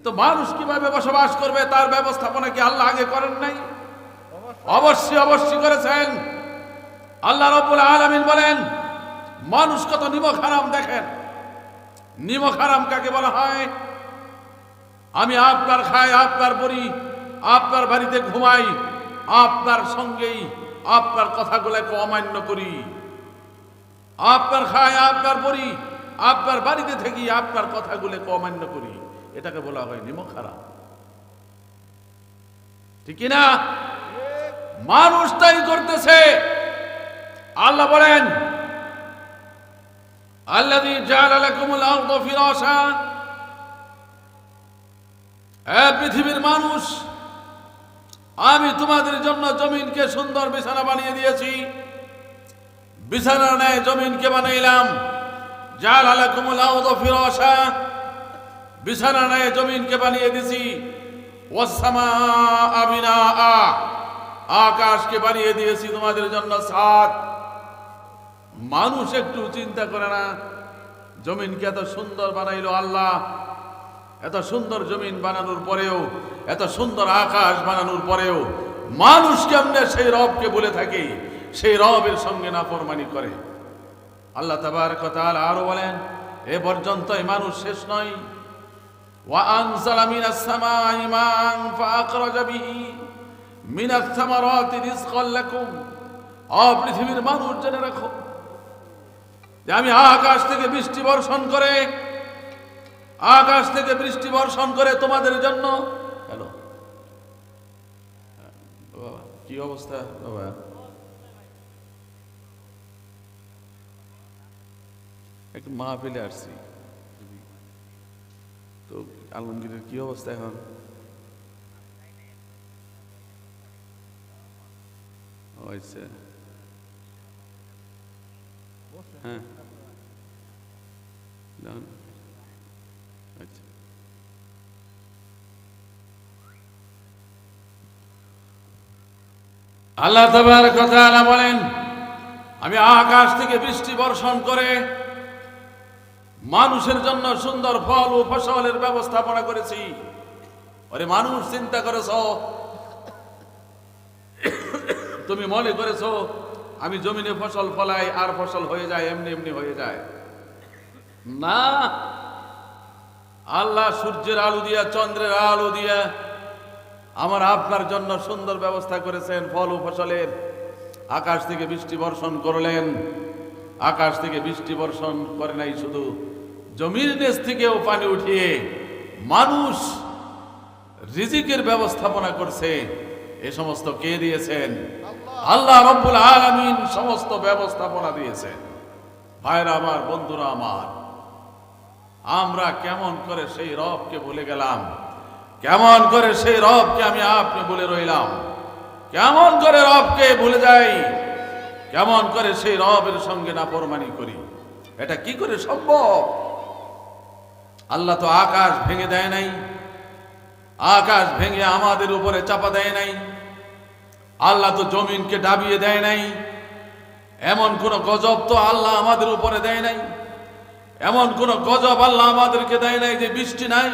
তো মানুষ কিভাবে বসবাস করবে তার ব্যবস্থাপনা কি আল্লাহ আগে করেন নাই? অবশ্যই অবশ্যই করেছেন। আল্লাহ রাব্বুল আলামিন বলেন, মানুষ কত নিমক হারাম দেখেন। নিমক হারাম কাকে বলা হয়? আমি আপনার খাই, আপনার পরি, আপনার বাড়িতে ঘুমাই, আপনার সঙ্গেই আপনার কথাগুলোকে অমান্য করি, আপনার খাই, আপনার পরি, আপনার বাড়িতে থেকে আপনার কথাগুলোকে অমান্য করি, এটাকে বলা হয় নিমক হারাম। ঠিক না? মানুষ তাই করতেছে। আল্লাহ বলেন, আল্লাযী জাআলা লাকুমুল আরদা ফিরাশা, হে পৃথিবীর মানুষ, আমি তোমাদের জন্য জমিনকে সুন্দর বিছানা বানিয়ে দিয়েছি। বিছানার ন্যায় জমিনকে বানাইলাম। জাআলা লাকুমুল আরদা ফিরাশা, বিছানার ন্যায় জমিনকে বানিয়ে দিয়েছি। ওয়াস সামাআ বিনাআ, আকাশকে বানিয়ে দিয়েছি তোমাদের জন্য ছাদ। মানুষ একটু চিন্তা করে না, জমিনকে এত সুন্দর বানাইলো আল্লাহ, এত সুন্দর জমিন বানানোর পরেও, এত সুন্দর আকাশ বানানোর পরেও মানুষ কেমনে সেই রবকে বলে থাকে, সেই রবের সঙ্গে নাফরমানি করে। আল্লাহ তাবারক ওয়া তাআলা আরো বলেন, এ পর্যন্তই মানুষ শেষ নয়। ওয়া আনজালা মিনাস সামাই মা'আন ফাআখরাজা বিহি মিনাস সামারাতি রিজকাল লাকুম। ও পৃথিবীর মানুষ, জেনে রাখো যে আমি আকাশ থেকে বৃষ্টি বর্ষণ করে, আকাশ থেকে বৃষ্টি বর্ষণ করে তোমাদের জন্য। হ্যালো বাবা, কি অবস্থা বাবা? একটু মাহফিলে আসছি, তো আলমগীরের কি অবস্থা এখন? আচ্ছা, হ্যাঁ, আচ্ছা। আল্লাহ তাবারক ওয়া তাআলা বলেন, আমি আকাশ থেকে বৃষ্টি বর্ষণ করে মানুষের জন্য সুন্দর ফল ও ফসলের ব্যবস্থাপনা করেছি। আরে মানুষ, চিন্তা করেছো? তুমি মনে করেছো আমি জমিনে ফসল ফলাই আর ফসল হয়ে যায়, এমনি এমনি হয়ে যায়? না, আল্লাহ সূর্যের আলো দিয়া, চন্দ্রের আলো দিয়া আমার আপনার জন্য সুন্দর ব্যবস্থা করেছেন ফল ও ফসলের। আকাশ থেকে বৃষ্টি বর্ষণ করলেন। আকাশ থেকে বৃষ্টি বর্ষণ করে নাই, শুধু জমির নিচ থেকেও পানি উঠিয়ে মানুষ রিজিকের ব্যবস্থাপনা করছে। এ সমস্ত কে দিয়েছেন? আল্লাহ রাব্বুল আলামিন সমস্ত ব্যবস্থাপনা দিয়েছেন। ভাইরা আমার, বন্ধুরা আমার, আমরা কেমন করে সেই রবকে ভুলে গেলাম? কেমন করে সেই রবকে আমি আপনি ভুলে রইলাম? কেমন করে রবকে ভুলে যাই? কেমন করে সেই রবের সঙ্গে নাফরমানি করি? এটা কি করে সম্ভব? আল্লাহ তো আকাশ ভেঙে দেয় নাই, আকাশ ভেঙে আমাদের উপরে চাপা দেয় নাই। আল্লাহ তো জমিনকে ডাবিয়ে দেয় নাই। এমন কোন গজব তো আল্লাহ আমাদের উপরে দেয় নাই। এমন কোন গজব আল্লাহ আমাদেরকে দেয় নাই যে বৃষ্টি নাই,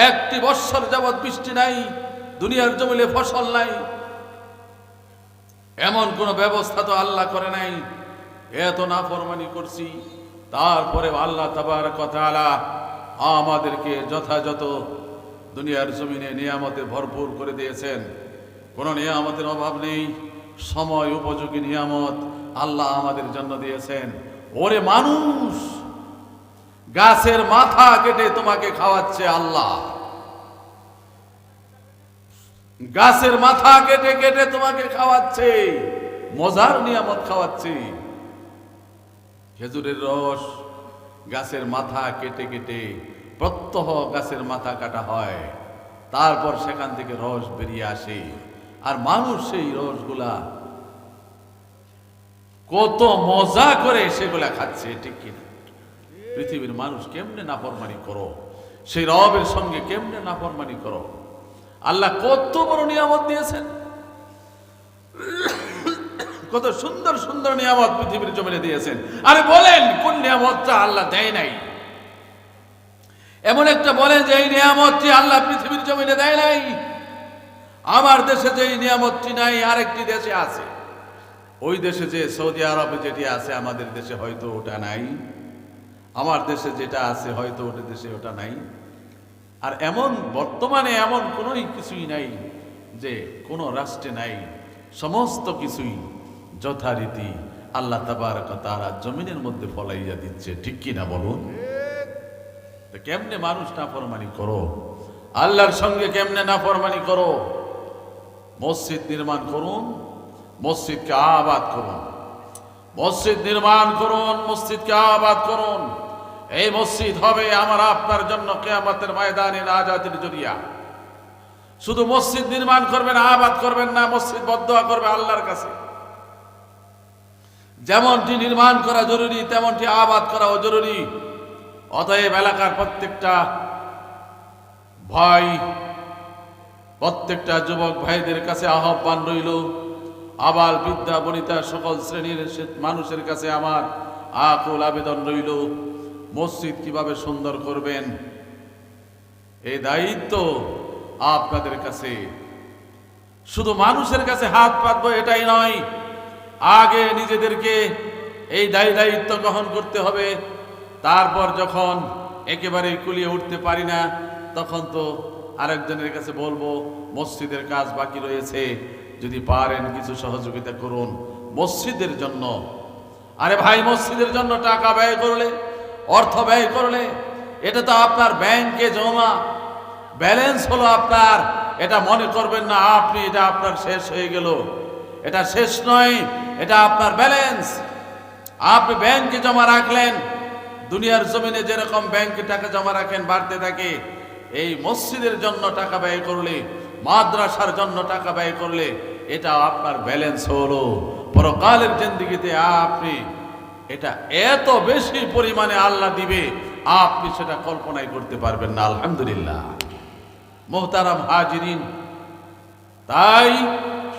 একটি বৎসর যাবৎ বৃষ্টি নাই, দুনিয়ার জমিনে ফসল নাই। এমন কোন ব্যবস্থা তো আল্লাহ করে নাই। এত নাফরমানি করছি, তারপরে আল্লাহ তাবারক ওয়া তাআলা আমাদেরকে যথাযথ দুনিয়ার জমিনে নিয়ামতে ভরপুর করে দিয়েছেন। কোন নিয়ামতের অভাব নেই। সময় উপযোগী নিয়ামত আল্লাহ আমাদের জন্য দিয়েছেন। ওরে মানুষ, গাছের মাথা কেটে তোমাকে খাওয়াচ্ছে আল্লাহ। গাছের মাথা কেটে কেটে তোমাকে খাওয়াচ্ছে, মজার নিয়ামত খাওয়াচ্ছে। খেজুরের রস গাছের মাথা কেটে কেটে, প্রত্যহ গাছের মাথা কাটা হয়, তারপর সেখান থেকে রস বেরিয়ে আসে। আর মানুষ সেই রসগুলা কত মজা করে সেগুলা খাচ্ছে, ঠিক কিনা? পৃথিবীর মানুষ কেমনে নাফরমানি করো, সেই রবের সঙ্গে কেমনে নাফরমানি করো। আল্লাহ কত বড় নিয়ামত দিয়েছেন, কত সুন্দর সুন্দর নিয়ামত পৃথিবীর জমিনে দিয়েছেন। আরে বলেন, কোন নিয়ামতটা আল্লাহ দেয় নাই? এমন একটা বলেন যে এই নিয়ামতটি আল্লাহ পৃথিবীর জমিনে দেয় নাই। আমার দেশে যে এই নিয়ামতটি নাই আরেকটি দেশে আছে। ওই দেশে যে সৌদি আরবে যেটি আছে আমাদের দেশে হয়তো ওটা নাই। আমার দেশে যেটা আছে হয়তো ওটা দেশে ওটা নাই। আর এমন বর্তমানে এমন কোনো কিছুই নাই যে কোনো রাষ্ট্রে নাই। সমস্ত কিছুই যথারীতি আল্লাহ তাবারক ওয়া তাআলা জমিনের মধ্যে ফলাইয়া দিচ্ছে, ঠিক কিনা বলুন? তো কেমনে মানুষ নাফরমানি করো, আল্লাহর সঙ্গে কেমনে নাফরমানি করো? মসজিদ নির্মাণ করুন, মসজিদকে আবাদ করুন, মসজিদ নির্মাণ করুন, মসজিদকে আবাদ করুন। এই মসজিদ হবে আমার আপনার জন্য কিয়ামতের ময়দানে নাজাতের জরিয়া। শুধু মসজিদ নির্মাণ করবেন, আবাদ করবেন না, মসজিদ বদদোয়া করবে আল্লাহর কাছে। যেমনটি নির্মাণ করা জরুরি তেমনটি আবাদ করাও জরুরি। অতএব এলাকার প্রত্যেকটা ভাই, প্রত্যেকটা যুবক ভাইদের কাছে আহ্বান রইল, আবাল বৃদ্ধা বনিতা সকল শ্রেণীর মানুষের কাছে আমার আকুল আবেদন রইল, মসজিদ কিভাবে সুন্দর করবেন এই দায়িত্ব আপনাদের কাছে। শুধু মানুষের কাছে হাত পাতবো এটাই নয়, আগে নিজেদেরকে এই দায়িত্ব গ্রহণ করতে হবে। তারপর যখন একেবারে কুলিয়ে উঠতে পারি না তখন তো আরেকজনের কাছে বলবো মসজিদের কাজ বাকি রয়েছে, যদি পারেন কিছু সহযোগিতা করুন মসজিদের জন্য। আরে ভাই, মসজিদের জন্য টাকা ব্যয় করলে, অর্থ ব্যয় করলে, এটা তো আপনার ব্যাংকে জমা ব্যালেন্স হলো আপনার। এটা মনে করবেন না আপনি এটা আপনার শেষ হয়ে গেল, এটা শেষ নয়, এটা আপনার ব্যালেন্স। আপনি ব্যাংকে জমা রাখলেন, দুনিয়ার জমিনে যেরকম ব্যাংকে টাকা জমা রাখেন বাড়তে থাকে, এই মসজিদের জন্য টাকা ব্যয় করলে, মাদ্রাসার জন্য টাকা ব্যয় করলে এটা আপনার ব্যালেন্স হলো। পরকালের জিন্দেগিতে আপনি এটা এত বেশি পরিমাণে আল্লাহ দিবে, আপনি সেটা কল্পনাই করতে পারবেন না। আলহামদুলিল্লাহ মুহতারাম হাজিরিন, তাই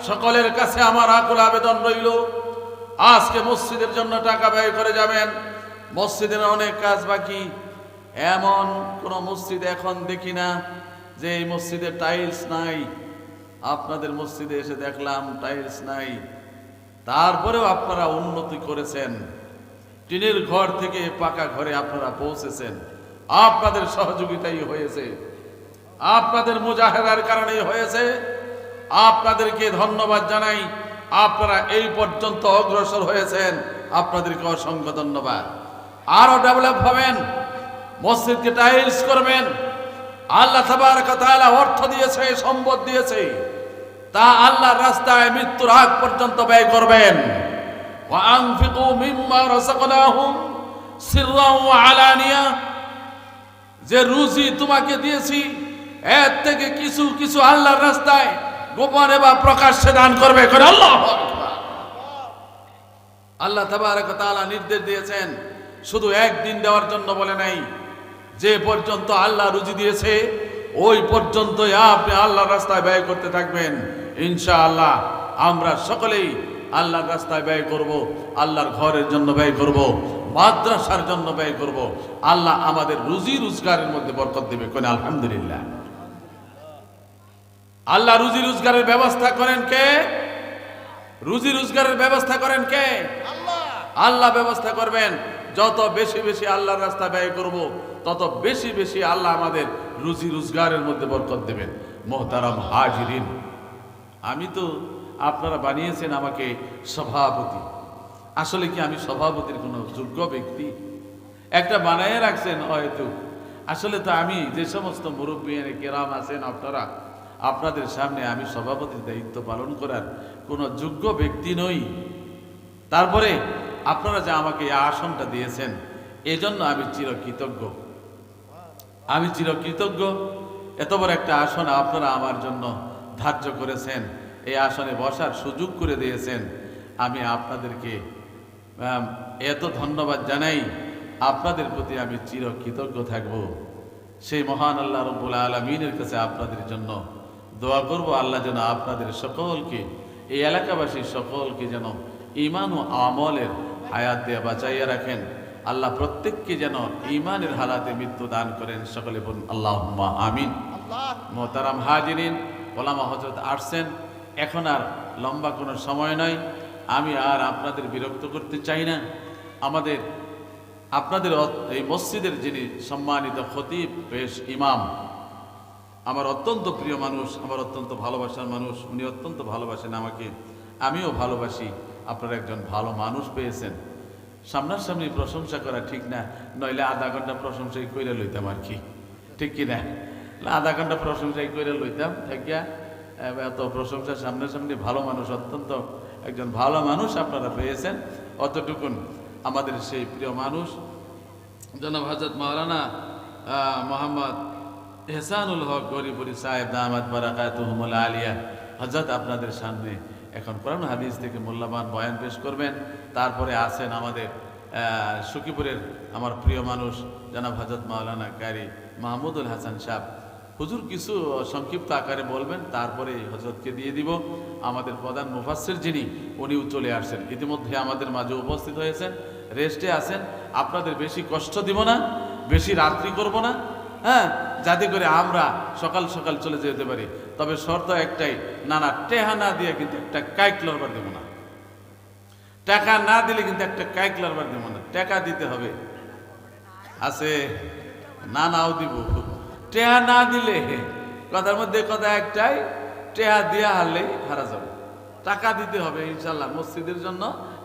সকলের কাছে আমার আকুল আবেদন রইল, আজকে মসজিদের জন্য টাকা ব্যয় করে যাবেন। মসজিদের অনেক কাজ বাকি। এমন কোন মসজিদ এখন দেখি না যে এই মসজিদে টাইলস নাই। আপনাদের মসজিদে এসে দেখলাম টাইলস নাই। তারপরেও আপনারা উন্নতি করেছেন, টিনের ঘর থেকে পাকা ঘরে আপনারা পৌঁছেছেন। আপনাদের সহযোগিতাই হয়েছে, আপনাদের মুজাহিদার কারণেই হয়েছে। আপনাদেরকে ধন্যবাদ জানাই। আপনারা এই পর্যন্ত অগ্রসর হয়েছেন, আপনাদেরকে অসংখ্য ধন্যবাদ। আরো ডেভেলপ হবেন, মসজিদকে টাইলস করবেন। আল্লাহ তাবারক ওয়া তাআলা অর্থ দিয়েছে, সম্পদ দিয়েছে, তা আল্লাহর রাস্তায় মৃত্যুর আগ পর্যন্ত ব্যয় করবেন। ওয়া আনফিকু মিম্মা রাযাকনাহুম সিররান ওয়া আলানিয়া, যে রুজি তোমাকে দিয়েছি এর থেকে কিছু কিছু আল্লাহর রাস্তায় গোপনে বা প্রকাশ্যে দান করবে। করে আল্লাহু আকবার। আল্লাহ তাবারক ওয়া তাআলা নির্দেশ দিয়েছেন, শুধু একদিন দেওয়ার জন্য বলে নাই। যে পর্যন্ত আল্লাহ রুজি দিয়েছে ওই পর্যন্তই আপনি আল্লাহর রাস্তায় ব্যয় করতে থাকবেন। ইনশাআল্লাহ আমরা সকলেই আল্লাহর রাস্তায় ব্যয় করব, আল্লাহর ঘরের জন্য ব্যয় করব, মাদ্রাসার জন্য ব্যয় করব। আল্লাহ আমাদের রুজি রোজগারের মধ্যে বরকত দেবে। কোন আলহামদুলিল্লাহ। আল্লাহ রুজি রোজগারের ব্যবস্থা করেন কে? রুজি রোজগারের ব্যবস্থা করেন কে? আল্লাহ ব্যবস্থা করবেন। যত বেশি বেশি আল্লাহর রাস্তা ব্যয় করব তত বেশি বেশি আল্লাহ আমাদের রুজি রোজগারের মধ্যে বরকত দেবেন। মুহতারাম হাজিরিন, আমি তো আপনারা বানিয়েছেন আমাকে সভাপতি। আসলে কি আমি সভাপতির কোনো যোগ্য ব্যক্তি? একটা বানায় রাখছেন হয়তো। আসলে তো আমি যে সমস্ত মুরব্বিয়ানে কেরাম আছেন আপনারা, আপনাদের সামনে আমি সভাপতির দায়িত্ব পালন করার কোনো যোগ্য ব্যক্তি নই। তারপরে আপনারা যে আমাকে এই আসনটা দিয়েছেন এজন্য আমি চিরকৃতজ্ঞ। আমি চিরকৃতজ্ঞ। এত বড় একটা আসন আপনারা আমার জন্য ধার্য করেছেন, এই আসনে বসার সুযোগ করে দিয়েছেন। আমি আপনাদেরকে এত ধন্যবাদ জানাই। আপনাদের প্রতি আমি চিরকৃতজ্ঞ থাকব। সেই মহান আল্লাহ রাব্বুল আলামিনের কাছে আপনাদের জন্য দোয়া করব, আল্লাহ যেন আপনাদের সকলকে, এই এলাকাবাসীর সকলকে যেন ঈমান ও আমলের হায়াত দিয়ে বাঁচাইয়া রাখেন। আল্লাহ প্রত্যেককে যেন ঈমানের হালাতে মৃত্যু দান করেন। সকলে বলুন আল্লাহুম্মা আমিন। মোহতারাম হাজিরিন, ওলামা হযরত আসছেন, এখন আর লম্বা কোনো সময় নয়। আমি আর আপনাদের বিরক্ত করতে চাই না। আপনাদের এই মসজিদের যিনি সম্মানিত খতিব পেশ ইমাম, আমার অত্যন্ত প্রিয় মানুষ, আমার অত্যন্ত ভালোবাসার মানুষ, উনি অত্যন্ত ভালোবাসেন আমাকে, আমিও ভালোবাসি। আপনারা একজন ভালো মানুষ পেয়েছেন। সামনাসামনি প্রশংসা করা ঠিক না, নইলে আধা ঘন্টা প্রশংসাই কইরা লইতাম আর কি, ঠিক কিনা? আধা ঘন্টা প্রশংসাই কইরা লইতাম, থাকিয়া এত প্রশংসা সামনাসামনি। ভালো মানুষ, অত্যন্ত একজন ভালো মানুষ আপনারা পেয়েছেন। অতটুকুন আমাদের সেই প্রিয় মানুষ জনাব হযরত মাওলানা মোহাম্মদ এহসানুল হক গরিপুরি সাহেব দামাত বারাকাতুহুমুল আলিয়া হযরত আপনাদের সামনে এখন কোরআন হাদিস থেকে মূল্যবান বয়ান পেশ করবেন। তারপরে আছেন আমাদের সখীপুরের আমার প্রিয় মানুষ জনাব হযরত মাওলানা কারি মাহমুদুল হাসান সাহেব। হুজুর কিছু সংক্ষিপ্ত আকারে বলবেন, তারপরে হযরতকে দিয়ে দিব। আমাদের প্রধান মুফাসসির যিনি, উনিও চলে আসছেন, ইতিমধ্যে আমাদের মাঝে উপস্থিত হয়েছেন, রেস্টে আছেন। আপনাদের বেশি কষ্ট দিব না, বেশি রাত্রি করব না, হ্যাঁ, যাতে করে আমরা সকাল সকাল চলে যেতে পারি। তবে শর্ত একটাই, না টেহা না দিয়ে কিন্তু একটা কাইক লড়বার দেব না। টাকা না দিলে কিন্তু একটা কাইক লড়বার দেব না, টাকা দিতে হবে। আছে নাও দিব, টেহা না দিলে কথার মধ্যে কথা একটাই, টেহা দিয়া হারলেই হারা যাবে। টাকা দিতে হবে ইনশাল্লাহ মসজিদের জন্য।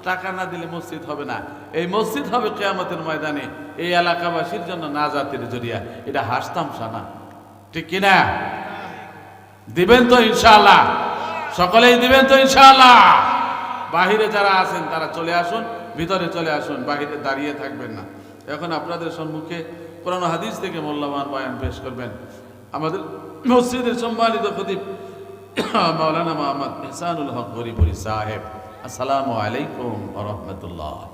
টাকা না দিলে মসজিদ হবে না। এই মসজিদ হবে কিয়ামতের ময়দানে এই এলাকাবাসীর জন্য নাজাতের জরিয়া। এটা হাসতাম সানা, ঠিক কিনা? দিবেন তো ইনশাআল্লাহ? সকলেই দিবেন তো ইনশাআল্লাহ? বাহিরে যারা আছেন তারা চলে আসুন, ভিতরে চলে আসুন, বাহিরে দাঁড়িয়ে থাকবেন না। এখন আপনাদের সম্মুখে কোরআন হাদিস থেকে মূল্যবান বয়ান পেশ করবেন আমাদের মসজিদের সম্মানিত খতিব মাওলানা মোহাম্মদ এহসানুল হক গরিপুরি সাহেব। আসসালামু আলাইকুম ওয়া রাহমাতুল্লাহ।